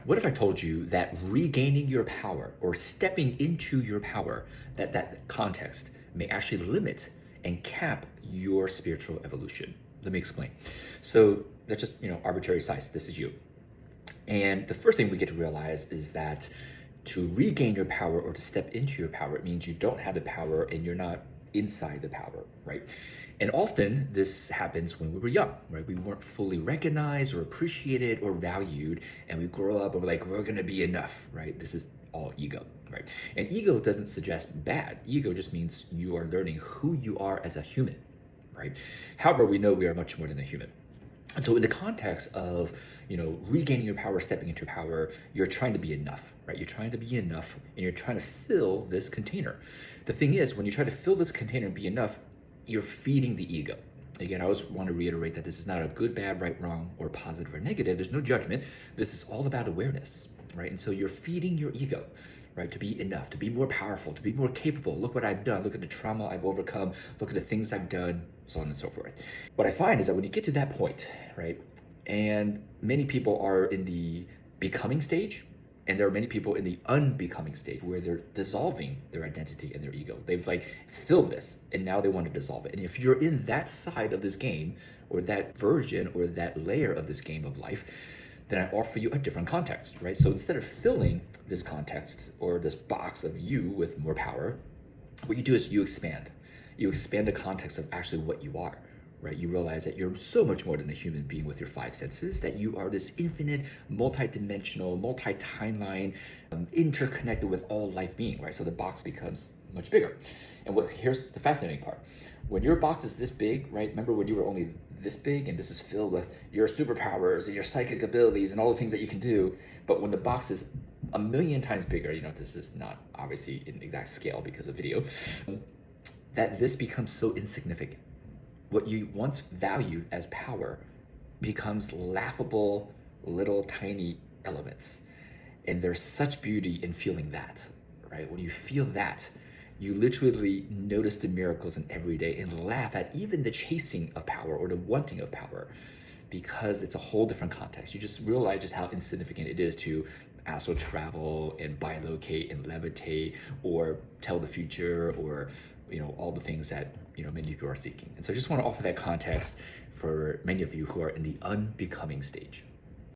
What if I told you that regaining your power or stepping into your power, that context may actually limit and cap your spiritual evolution? Let me explain. So that's just, arbitrary size. This is you. And the first thing we get to realize is that to regain your power or to step into your power, it means you don't have the power and you're not inside the power, right? And often this happens when we were young, right? We weren't fully recognized or appreciated or valued, and we grow up and we're like, we're gonna be enough, right? This is all ego, right? And ego doesn't suggest bad. Ego just means you are learning who you are as a human, right? However, we know we are much more than a human. And so in the context of, regaining your power, stepping into power, you're trying to be enough, right? You're trying to be enough and you're trying to fill this container. The thing is, when you try to fill this container and be enough, you're feeding the ego. Again, I always want to reiterate that this is not a good, bad, right, wrong, or positive or negative. There's no judgment. This is all about awareness, right? And so you're feeding your ego, right, to be enough, to be more powerful, to be more capable. Look what I've done. Look at the trauma I've overcome. Look at the things I've done, so on and so forth. What I find is that when you get to that point, right, and many people are in the becoming stage, and there are many people in the unbecoming stage where they're dissolving their identity and their ego. They've filled this and now they want to dissolve it. And if you're in that side of this game or that version or that layer of this game of life, then I offer you a different context, right? So instead of filling this context or this box of you with more power, what you do is you expand. You expand the context of actually what you are. Right? You realize that you're so much more than a human being with your five senses, that you are this infinite, multi-dimensional, multi-timeline, interconnected with all life being, right? So the box becomes much bigger. And here's the fascinating part. When your box is this big, right? Remember when you were only this big and this is filled with your superpowers and your psychic abilities and all the things that you can do. But when the box is a million times bigger, this is not obviously in exact scale because of video, that this becomes so insignificant. What you once valued as power becomes laughable little tiny elements. And there's such beauty in feeling that, right? When you feel that, you literally notice the miracles in every day and laugh at even the chasing of power or the wanting of power, because it's a whole different context. You just realize just how insignificant it is to astral travel and bilocate and levitate or tell the future or all the things that many people are seeking. And so I just want to offer that context for many of you who are in the unbecoming stage.